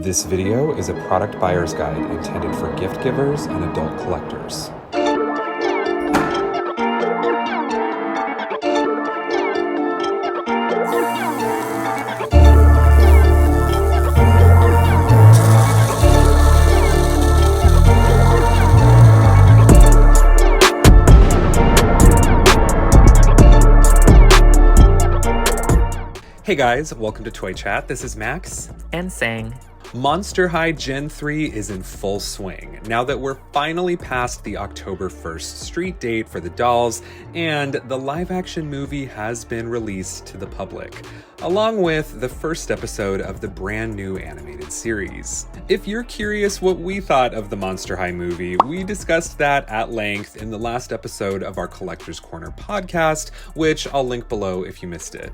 This video is a product buyer's guide intended for gift givers and adult collectors. Hey guys, welcome to Toy Chat. This is Max. And Sang. Monster High Gen 3 is in full swing now that we're finally past the October 1st street date for the dolls, and the live-action movie has been released to the public, along with the first episode of the brand new animated series. If you're curious what we thought of the Monster High movie, we discussed that at length in the last episode of our Collector's Corner podcast, which I'll link below if you missed it.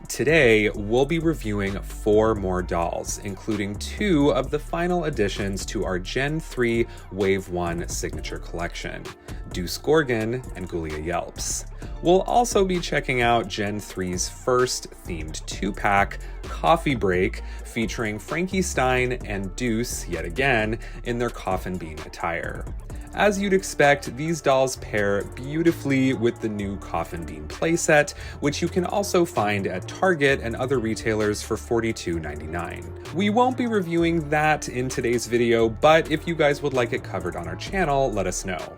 Today, we'll be reviewing 4 more dolls, including 2 of the final additions to our Gen 3 Wave 1 signature collection, Deuce Gorgon and Ghoulia Yelps. We'll also be checking out Gen 3's first themed 2-pack, Coffee Break, featuring Frankie, Stein, and Deuce, yet again, in their Coffin Bean attire. As you'd expect, these dolls pair beautifully with the new Coffin Bean playset, which you can also find at Target and other retailers for $42.99. We won't be reviewing that in today's video, but if you guys would like it covered on our channel, let us know.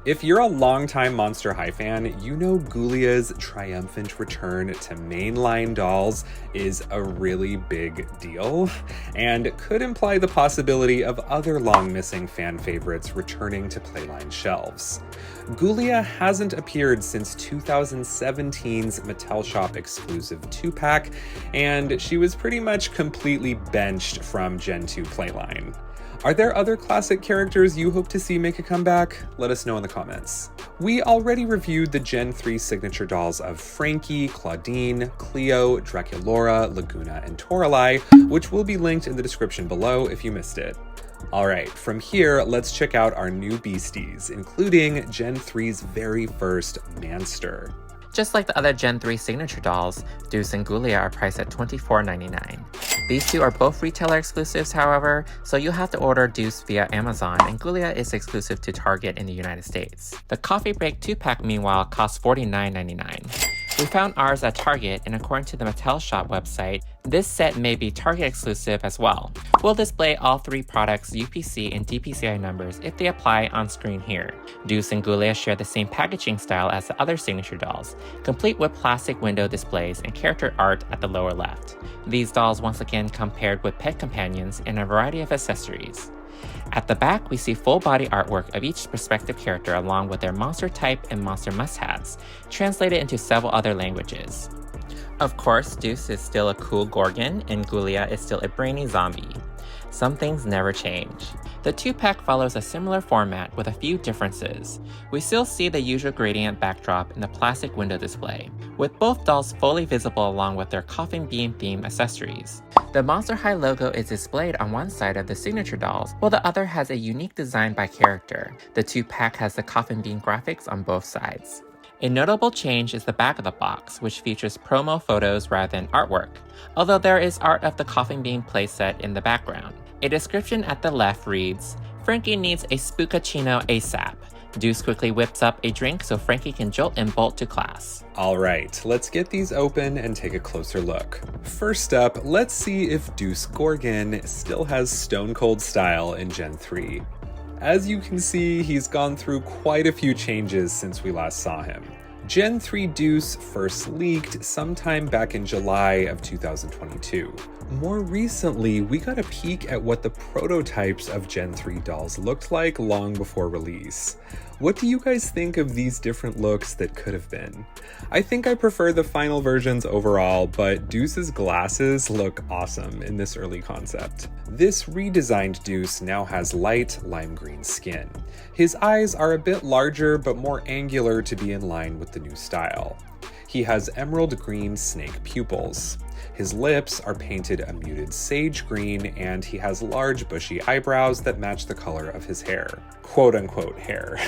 If you're a longtime Monster High fan, you know Ghoulia's triumphant return to mainline dolls is a really big deal, and could imply the possibility of other long-missing fan favorites returning to Playline shelves. Ghoulia hasn't appeared since 2017's Mattel Shop exclusive 2-pack, and she was pretty much completely benched from Gen 2 Playline. Are there other classic characters you hope to see make a comeback? Let us know in the comments. We already reviewed the Gen 3 signature dolls of Frankie, Claudine, Cleo, Draculaura, Laguna, and Toralei, which will be linked in the description below if you missed it. Alright, from here, let's check out our new beasties, including Gen 3's very first Manster. Just like the other Gen 3 signature dolls, Deuce and Ghoulia are priced at $24.99. These 2 are both retailer exclusives, however, so you'll have to order Deuce via Amazon, and Ghoulia is exclusive to Target in the United States. The Coffee Break 2-pack, meanwhile, costs $49.99. We found ours at Target, and according to the Mattel Shop website, this set may be Target exclusive as well. We'll display all 3 products' UPC and DPCI numbers if they apply on screen here. Deuce and Ghoulia share the same packaging style as the other signature dolls, complete with plastic window displays and character art at the lower left. These dolls once again come paired with pet companions and a variety of accessories. At the back, we see full-body artwork of each respective character along with their monster type and monster must-haves, translated into several other languages. Of course, Deuce is still a cool Gorgon, and Ghoulia is still a brainy zombie. Some things never change. The 2-pack follows a similar format with a few differences. We still see the usual gradient backdrop in the plastic window display, with both dolls fully visible along with their Coffin Bean theme accessories. The Monster High logo is displayed on one side of the signature dolls, while the other has a unique design by character. The 2-pack has the Coffin Bean graphics on both sides. A notable change is the back of the box, which features promo photos rather than artwork, although there is art of the Coffin Bean playset in the background. A description at the left reads, "Frankie needs a spookachino ASAP. Deuce quickly whips up a drink so Frankie can jolt and bolt to class." Alright, let's get these open and take a closer look. First up, let's see if Deuce Gorgon still has stone cold style in Gen 3. As you can see, he's gone through quite a few changes since we last saw him. Gen 3 Deuce first leaked sometime back in July of 2022. More recently, we got a peek at what the prototypes of Gen 3 dolls looked like long before release. What do you guys think of these different looks that could have been? I think I prefer the final versions overall, but Deuce's glasses look awesome in this early concept. This redesigned Deuce now has light lime green skin. His eyes are a bit larger but more angular to be in line with the new style. He has emerald green snake pupils. His lips are painted a muted sage green, and he has large bushy eyebrows that match the color of his hair. Quote-unquote hair.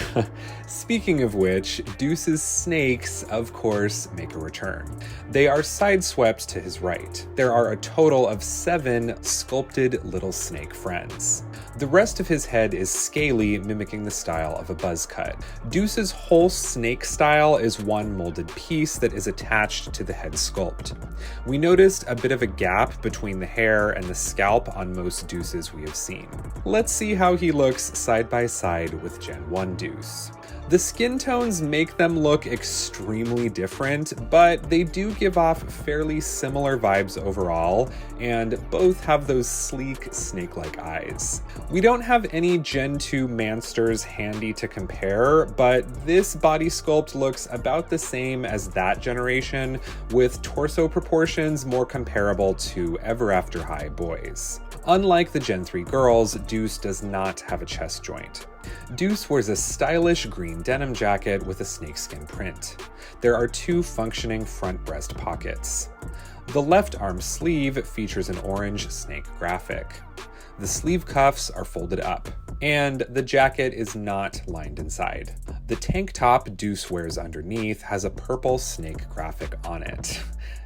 Speaking of which, Deuce's snakes, of course, make a return. They are sideswept to his right. There are a total of 7 sculpted little snake friends. The rest of his head is scaly, mimicking the style of a buzz cut. Deuce's whole snake style is one molded piece that is attached to the head sculpt. We noticed a bit of a gap between the hair and the scalp on most Deuces we have seen. Let's see how he looks side by side with Gen 1 Deuce. The skin tones make them look extremely different, but they do give off fairly similar vibes overall, and both have those sleek, snake-like eyes. We don't have any Gen 2 Mansters handy to compare, but this body sculpt looks about the same as that generation, with torso proportions more comparable to Ever After High boys. Unlike the Gen 3 girls, Deuce does not have a chest joint. Deuce wears a stylish green denim jacket with a snakeskin print. There are 2 functioning front breast pockets. The left arm sleeve features an orange snake graphic. The sleeve cuffs are folded up, and the jacket is not lined inside. The tank top Deuce wears underneath has a purple snake graphic on it.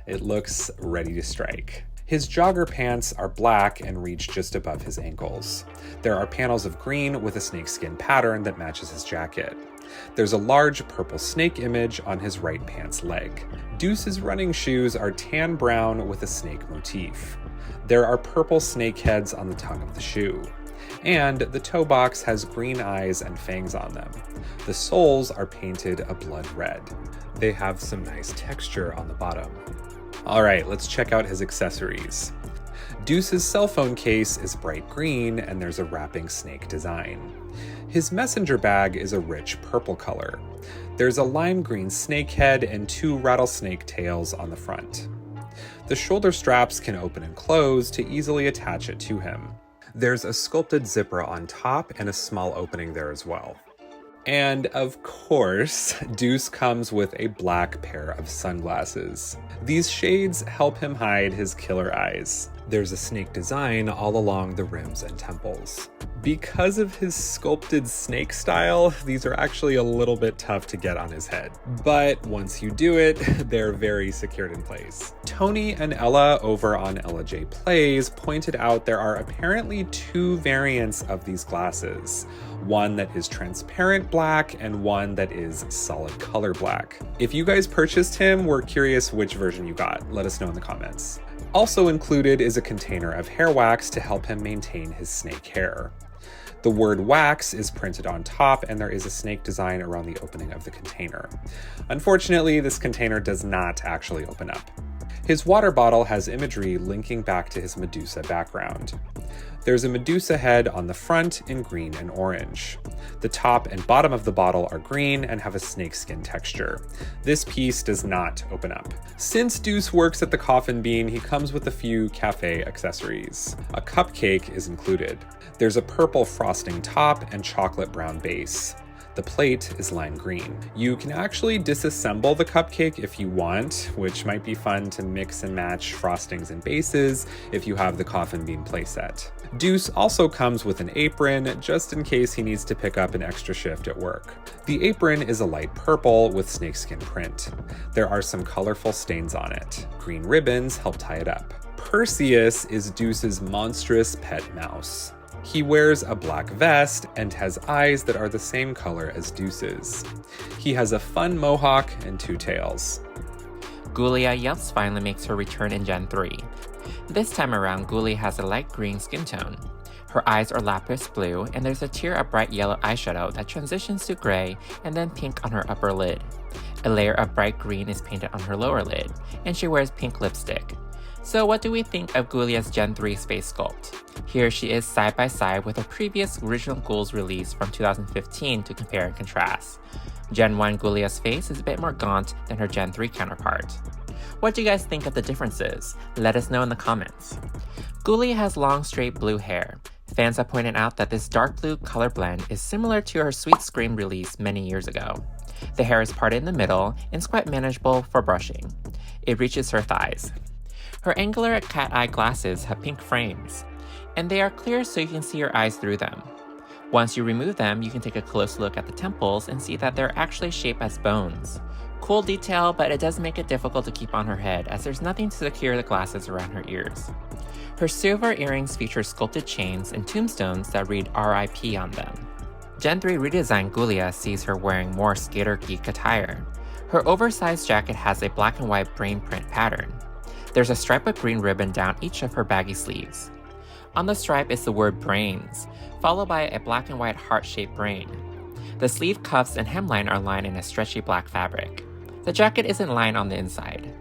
It looks ready to strike. His jogger pants are black and reach just above his ankles. There are panels of green with a snakeskin pattern that matches his jacket. There's a large purple snake image on his right pants leg. Deuce's running shoes are tan brown with a snake motif. There are purple snake heads on the tongue of the shoe. And the toe box has green eyes and fangs on them. The soles are painted a blood red. They have some nice texture on the bottom. Alright, let's check out his accessories. Deuce's cell phone case is bright green and there's a wrapping snake design. His messenger bag is a rich purple color. There's a lime green snake head and 2 rattlesnake tails on the front. The shoulder straps can open and close to easily attach it to him. There's a sculpted zipper on top and a small opening there as well. And of course, Deuce comes with a black pair of sunglasses. These shades help him hide his killer eyes. There's a snake design all along the rims and temples. Because of his sculpted snake style, these are actually a little bit tough to get on his head. But once you do it, they're very secured in place. Tony and Ella over on Ella J Plays pointed out there are apparently 2 variants of these glasses. One that is transparent black and one that is solid color black. If you guys purchased him, we're curious which version you got. Let us know in the comments. Also included is a container of hair wax to help him maintain his snake hair. The word wax is printed on top, and there is a snake design around the opening of the container. Unfortunately, this container does not actually open up. His water bottle has imagery linking back to his Medusa background. There's a Medusa head on the front in green and orange. The top and bottom of the bottle are green and have a snakeskin texture. This piece does not open up. Since Deuce works at the Coffin Bean, he comes with a few cafe accessories. A cupcake is included. There's a purple frosting top and chocolate brown base. The plate is lime green. You can actually disassemble the cupcake if you want, which might be fun to mix and match frostings and bases if you have the Coffin Bean playset. Deuce also comes with an apron, just in case he needs to pick up an extra shift at work. The apron is a light purple with snakeskin print. There are some colorful stains on it. Green ribbons help tie it up. Perseus is Deuce's monstrous pet mouse. He wears a black vest and has eyes that are the same color as Deuce's. He has a fun mohawk and 2 tails. Ghoulia Yelps finally makes her return in Gen 3. This time around, Ghoulia has a light green skin tone. Her eyes are lapis blue, and there's a tier of bright yellow eyeshadow that transitions to gray and then pink on her upper lid. A layer of bright green is painted on her lower lid, and she wears pink lipstick. So what do we think of Ghoulia's Gen 3 face sculpt? Here she is side by side with her previous original Ghouls release from 2015 to compare and contrast. Gen 1 Ghoulia's face is a bit more gaunt than her Gen 3 counterpart. What do you guys think of the differences? Let us know in the comments. Ghoulia has long straight blue hair. Fans have pointed out that this dark blue color blend is similar to her Sweet Scream release many years ago. The hair is parted in the middle and is quite manageable for brushing. It reaches her thighs. Her angular cat eye glasses have pink frames, and they are clear so you can see your eyes through them. Once you remove them, you can take a close look at the temples and see that they're actually shaped as bones. Cool detail, but it does make it difficult to keep on her head as there's nothing to secure the glasses around her ears. Her silver earrings feature sculpted chains and tombstones that read RIP on them. Gen 3 redesigned Ghoulia sees her wearing more skater geek attire. Her oversized jacket has a black and white brain print pattern. There's a stripe of green ribbon down each of her baggy sleeves. On the stripe is the word brains, followed by a black and white heart-shaped brain. The sleeve cuffs and hemline are lined in a stretchy black fabric. The jacket isn't lined on the inside.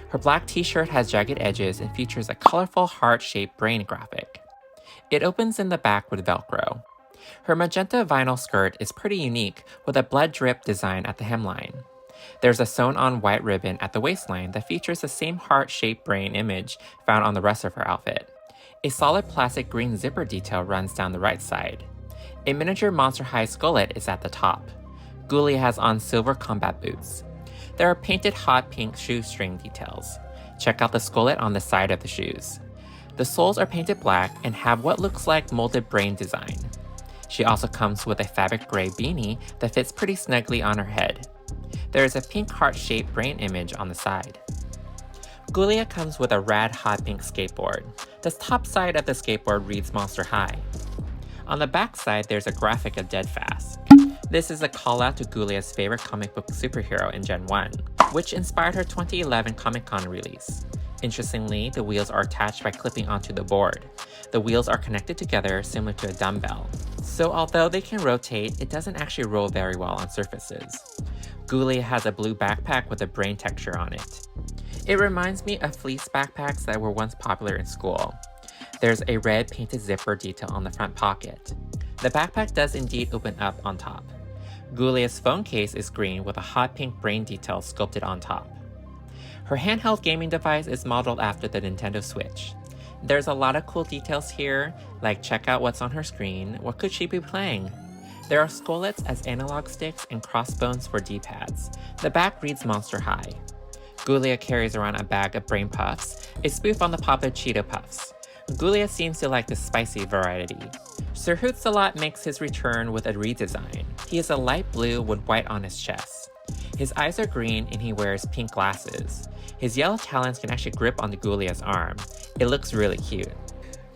Her black t-shirt has jagged edges and features a colorful heart-shaped brain graphic. It opens in the back with Velcro. Her magenta vinyl skirt is pretty unique with a blood drip design at the hemline. There's a sewn-on white ribbon at the waistline that features the same heart-shaped brain image found on the rest of her outfit. A solid plastic green zipper detail runs down the right side. A miniature Monster High skullet is at the top. Ghoulia has on silver combat boots. There are painted hot pink shoestring details. Check out the skullet on the side of the shoes. The soles are painted black and have what looks like molded brain design. She also comes with a fabric gray beanie that fits pretty snugly on her head. There is a pink heart-shaped brain image on the side. Ghoulia comes with a rad hot pink skateboard. The top side of the skateboard reads Monster High. On the back side, there's a graphic of Deadfast. This is a call out to Ghoulia's favorite comic book superhero in Gen 1, which inspired her 2011 Comic-Con release. Interestingly, the wheels are attached by clipping onto the board. The wheels are connected together similar to a dumbbell. So although they can rotate, it doesn't actually roll very well on surfaces. Ghoulia has a blue backpack with a brain texture on it. It reminds me of fleece backpacks that were once popular in school. There's a red painted zipper detail on the front pocket. The backpack does indeed open up on top. Ghoulia's phone case is green with a hot pink brain detail sculpted on top. Her handheld gaming device is modeled after the Nintendo Switch. There's a lot of cool details here, like check out what's on her screen, what could she be playing? There are skullets as analog sticks and crossbones for D-pads. The back reads Monster High. Ghoulia carries around a bag of brain puffs, a spoof on the popular Cheeto Puffs. Ghoulia seems to like the spicy variety. Sir Hootsalot makes his return with a redesign. He is a light blue with white on his chest. His eyes are green and he wears pink glasses. His yellow talons can actually grip onto Ghoulia's arm. It looks really cute.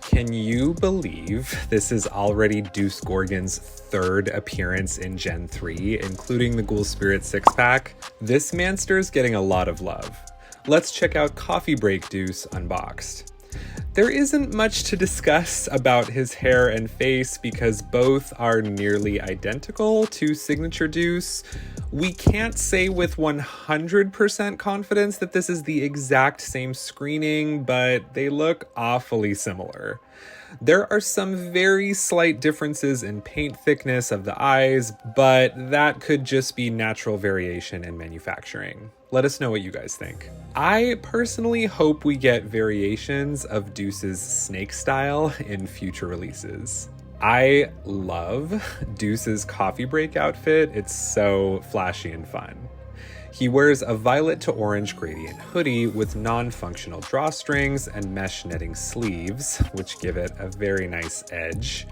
Can you believe this is already Deuce Gorgon's third appearance in Gen 3, including the Ghoul Spirit 6-pack? This manster's getting a lot of love. Let's check out Coffee Break Deuce Unboxed. There isn't much to discuss about his hair and face because both are nearly identical to Signature Deuce. We can't say with 100% confidence that this is the exact same screening, but they look awfully similar. There are some very slight differences in paint thickness of the eyes, but that could just be natural variation in manufacturing. Let us know what you guys think. I personally hope we get variations of Deuce's snake style in future releases. I love Deuce's coffee break outfit. It's so flashy and fun. He wears a violet to orange gradient hoodie with non-functional drawstrings and mesh netting sleeves, which give it a very nice edge.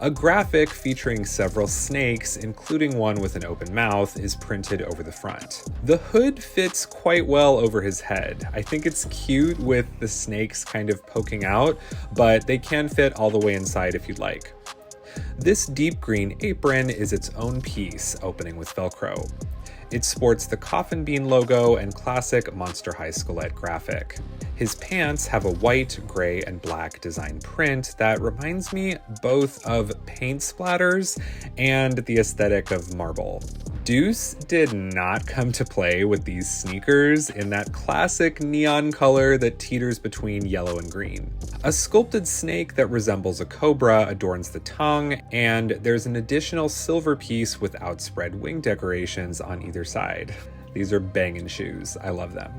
A graphic featuring several snakes, including one with an open mouth, is printed over the front. The hood fits quite well over his head. I think it's cute with the snakes kind of poking out, but they can fit all the way inside if you'd like. This deep green apron is its own piece, opening with Velcro. It sports the Coffin Bean logo and classic Monster High Skullet graphic. His pants have a white, gray, and black design print that reminds me both of paint splatters and the aesthetic of marble. Deuce did not come to play with these sneakers in that classic neon color that teeters between yellow and green. A sculpted snake that resembles a cobra adorns the tongue, and there's an additional silver piece with outspread wing decorations on either side. These are bangin' shoes. I love them.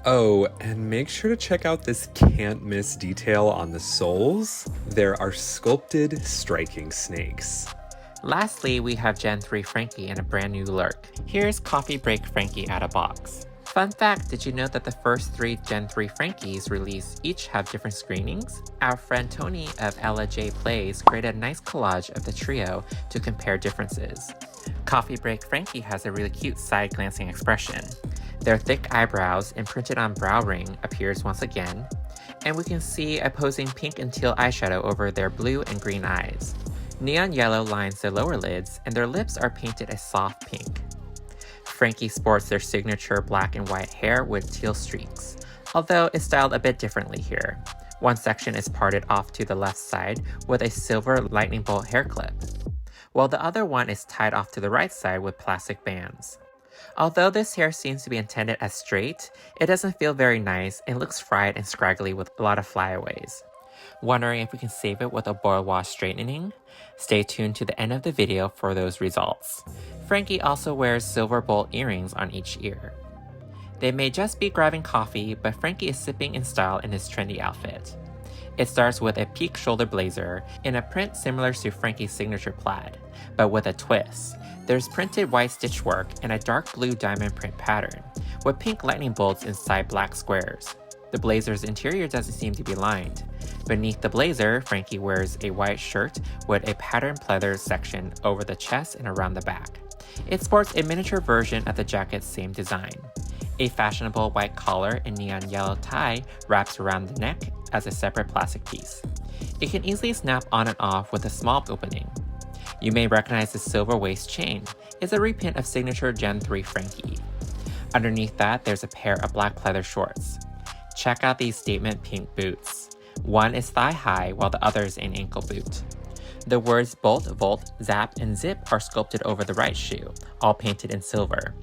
Oh, and make sure to check out this can't miss detail on the soles. There are sculpted striking snakes. Lastly, we have Gen 3 Frankie and a brand new lurk. Here's Coffee Break Frankie out of box. Fun fact, did you know that the first 3 Gen 3 Frankies released each have different screenings? Our friend Tony of Ella J Plays created a nice collage of the trio to compare differences. Coffee Break Frankie has a really cute side-glancing expression. Their thick eyebrows imprinted on brow ring appears once again, and we can see opposing pink and teal eyeshadow over their blue and green eyes. Neon yellow lines their lower lids, and their lips are painted a soft pink. Frankie sports their signature black and white hair with teal streaks, although it's styled a bit differently here. One section is parted off to the left side with a silver lightning bolt hair clip, while the other one is tied off to the right side with plastic bands. Although this hair seems to be intended as straight, it doesn't feel very nice and looks fried and scraggly with a lot of flyaways. Wondering if we can save it with a boil wash straightening? Stay tuned to the end of the video for those results. Frankie also wears silver bolt earrings on each ear. They may just be grabbing coffee, but Frankie is sipping in style in his trendy outfit. It starts with a peak shoulder blazer in a print similar to Frankie's signature plaid, but with a twist. There's printed white stitchwork and a dark blue diamond print pattern, with pink lightning bolts inside black squares. The blazer's interior doesn't seem to be lined. Beneath the blazer, Frankie wears a white shirt with a patterned pleather section over the chest and around the back. It sports a miniature version of the jacket's same design. A fashionable white collar and neon yellow tie wraps around the neck as a separate plastic piece. It can easily snap on and off with a small opening. You may recognize the silver waist chain. It's a reprint of signature Gen 3 Frankie. Underneath that, there's a pair of black pleather shorts. Check out these statement pink boots. One is thigh-high while the other is an ankle boot. The words bolt, volt, zap, and zip are sculpted over the right shoe, all painted in silver.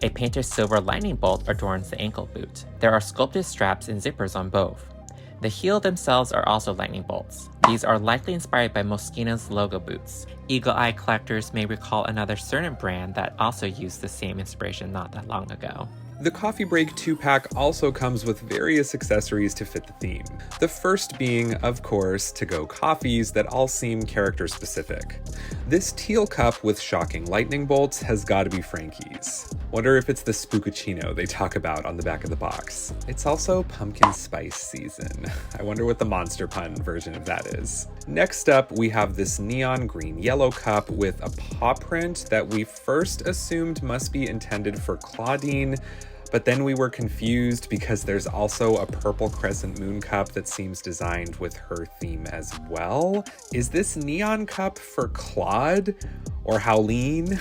A painted silver lightning bolt adorns the ankle boot. There are sculpted straps and zippers on both. The heel themselves are also lightning bolts. These are likely inspired by Moschino's logo boots. Eagle-eye collectors may recall another certain brand that also used the same inspiration not that long ago. The Coffee Break 2-pack also comes with various accessories to fit the theme. The first being, of course, to-go coffees that all seem character-specific. This teal cup with shocking lightning bolts has got to be Frankie's. Wonder if it's the spookaccino they talk about on the back of the box. It's also pumpkin spice season. I wonder what the monster pun version of that is. Next up, we have this neon green-yellow cup with a paw print that we first assumed must be intended for Claudine, but then we were confused because there's also a purple crescent moon cup that seems designed with her theme as well. Is this neon cup for Claude or Howleen?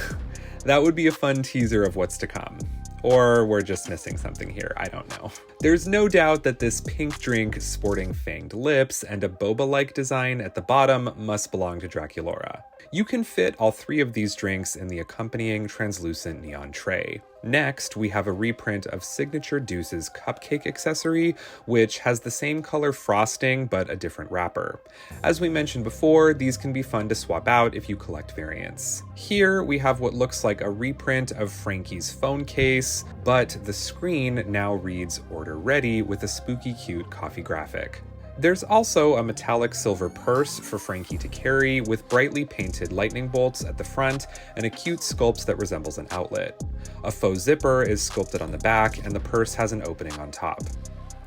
That would be a fun teaser of what's to come. Or we're just missing something here, I don't know. There's no doubt that this pink drink sporting fanged lips and a boba-like design at the bottom must belong to Draculaura. You can fit all 3 of these drinks in the accompanying translucent neon tray. Next, we have a reprint of signature Deuce's Cupcake accessory, which has the same color frosting but a different wrapper. As we mentioned before, these can be fun to swap out if you collect variants. Here, we have what looks like a reprint of Frankie's phone case, but the screen now reads "Order Ready" with a spooky cute coffee graphic. There's also a metallic silver purse for Frankie to carry with brightly painted lightning bolts at the front and a cute sculpt that resembles an outlet. A faux zipper is sculpted on the back and the purse has an opening on top.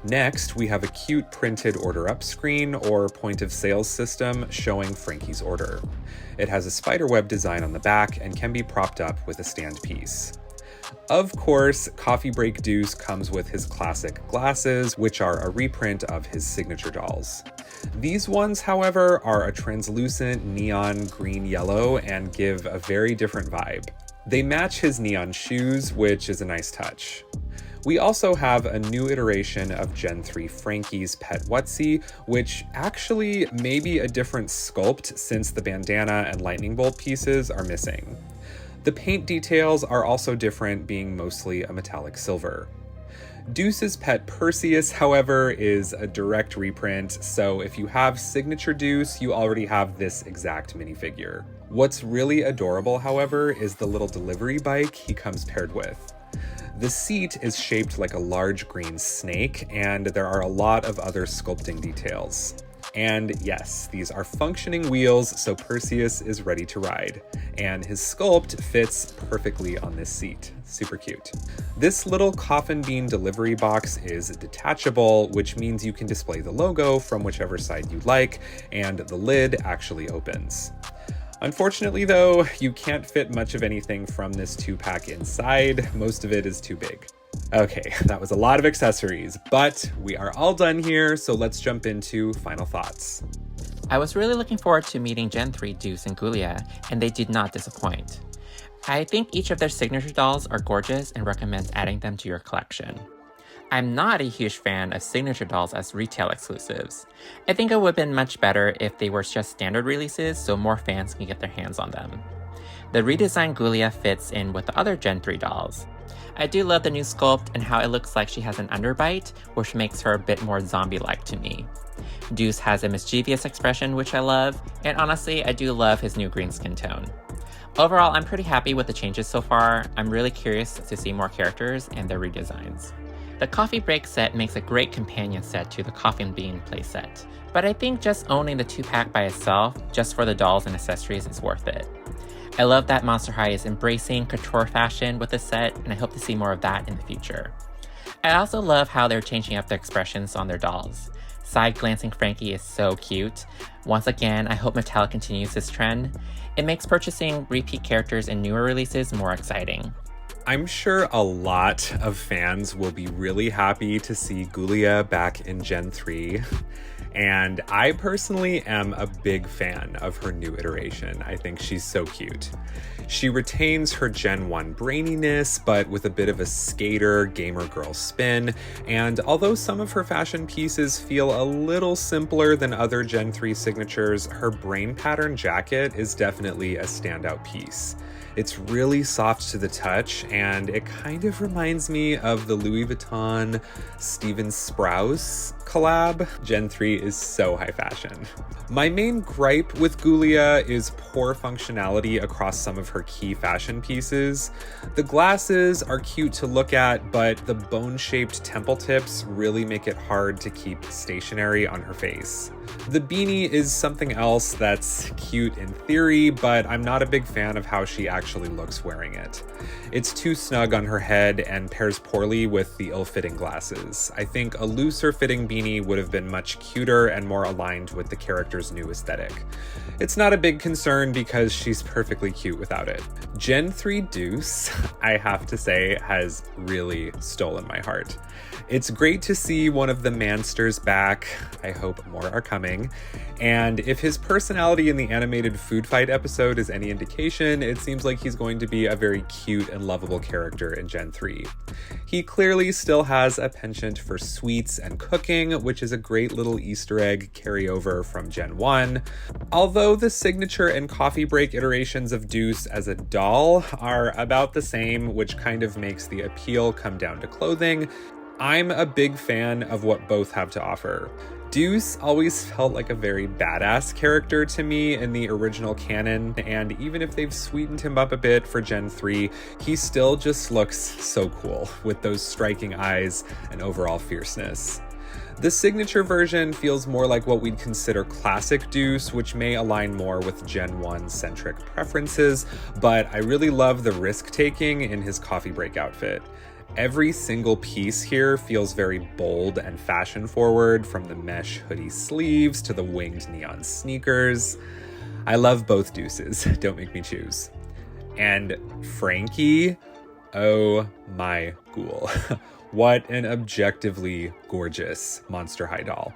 Next, we have a cute printed order up screen or point of sales system showing Frankie's order. It has a spiderweb design on the back and can be propped up with a stand piece. Of course, Coffee Break Deuce comes with his classic glasses, which are a reprint of his signature dolls. These ones, however, are a translucent neon green-yellow and give a very different vibe. They match his neon shoes, which is a nice touch. We also have a new iteration of Gen 3 Frankie's Pet Whatsy, which actually may be a different sculpt since the bandana and lightning bolt pieces are missing. The paint details are also different, being mostly a metallic silver. Deuce's pet Perseus, however, is a direct reprint, so if you have signature Deuce, you already have this exact minifigure. What's really adorable, however, is the little delivery bike he comes paired with. The seat is shaped like a large green snake, and there are a lot of other sculpting details. And yes, these are functioning wheels, so Perseus is ready to ride. And his sculpt fits perfectly on this seat. Super cute. This little Coffin Bean delivery box is detachable, which means you can display the logo from whichever side you like, and the lid actually opens. Unfortunately though, you can't fit much of anything from this 2-pack inside. Most of it is too big. Okay, that was a lot of accessories, but we are all done here, so let's jump into final thoughts. I was really looking forward to meeting Gen 3 Deuce and Ghoulia, and they did not disappoint. I think each of their signature dolls are gorgeous and recommend adding them to your collection. I'm not a huge fan of signature dolls as retail exclusives. I think it would have been much better if they were just standard releases so more fans can get their hands on them. The redesigned Ghoulia fits in with the other Gen 3 dolls. I do love the new sculpt and how it looks like she has an underbite, which makes her a bit more zombie-like to me. Deuce has a mischievous expression, which I love, and honestly, I do love his new green skin tone. Overall, I'm pretty happy with the changes so far. I'm really curious to see more characters and their redesigns. The Coffee Break set makes a great companion set to the Coffin Bean playset, but I think just owning the 2-pack by itself, just for the dolls and accessories, is worth it. I love that Monster High is embracing couture fashion with the set, and I hope to see more of that in the future. I also love how they're changing up the expressions on their dolls. Side-glancing Frankie is so cute. Once again, I hope Mattel continues this trend. It makes purchasing repeat characters in newer releases more exciting. I'm sure a lot of fans will be really happy to see Ghoulia back in Gen 3. And I personally am a big fan of her new iteration. I think she's so cute. She retains her Gen 1 braininess, but with a bit of a skater, gamer girl spin. And although some of her fashion pieces feel a little simpler than other Gen 3 signatures, her brain pattern jacket is definitely a standout piece. It's really soft to the touch, and it kind of reminds me of the Louis Vuitton Steven Sprouse collab. Gen 3 is so high fashion. My main gripe with Ghoulia is poor functionality across some of her key fashion pieces. The glasses are cute to look at, but the bone-shaped temple tips really make it hard to keep stationary on her face. The beanie is something else that's cute in theory, but I'm not a big fan of how she actually looks wearing it. It's too snug on her head and pairs poorly with the ill-fitting glasses. I think a looser fitting beanie would have been much cuter and more aligned with the character's new aesthetic. It's not a big concern because she's perfectly cute without it. Gen 3 Deuce, I have to say, has really stolen my heart. It's great to see one of the Mansters back. I hope more are coming. And if his personality in the animated food fight episode is any indication, it seems like he's going to be a very cute and lovable character in Gen 3. He clearly still has a penchant for sweets and cooking, which is a great little Easter egg carryover from Gen 1. Although the signature and coffee break iterations of Deuce as a doll are about the same, which kind of makes the appeal come down to clothing, I'm a big fan of what both have to offer. Deuce always felt like a very badass character to me in the original canon, and even if they've sweetened him up a bit for Gen 3, he still just looks so cool with those striking eyes and overall fierceness. The signature version feels more like what we'd consider classic Deuce, which may align more with Gen 1 centric preferences, but I really love the risk-taking in his coffee break outfit. Every single piece here feels very bold and fashion-forward, from the mesh hoodie sleeves to the winged neon sneakers. I love both Deuces, don't make me choose. And Frankie, oh my ghoul. What an objectively gorgeous Monster High doll.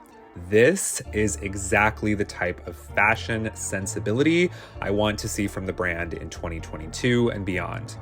This is exactly the type of fashion sensibility I want to see from the brand in 2022 and beyond.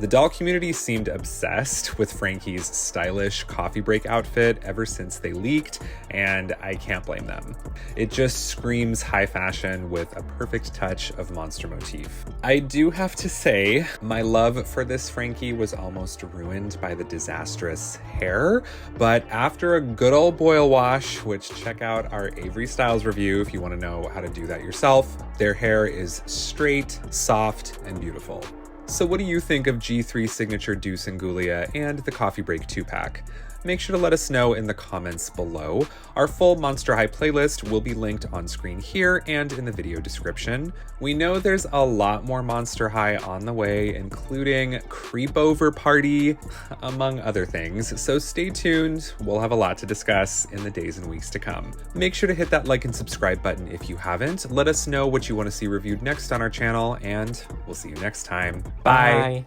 The doll community seemed obsessed with Frankie's stylish coffee break outfit ever since they leaked, and I can't blame them. It just screams high fashion with a perfect touch of monster motif. I do have to say, my love for this Frankie was almost ruined by the disastrous hair, but after a good old boil wash, which check out our Avery Styles review if you want to know how to do that yourself, their hair is straight, soft, and beautiful. So what do you think of G3 Signature Deuce and Ghoulia and the Coffee Break 2-pack? make sure to let us know in the comments below. Our full Monster High playlist will be linked on screen here and in the video description. We know there's a lot more Monster High on the way, including Creepover Party, among other things, so stay tuned. We'll have a lot to discuss in the days and weeks to come. Make sure to hit that like and subscribe button if you haven't. Let us know what you want to see reviewed next on our channel, and we'll see you next time. Bye!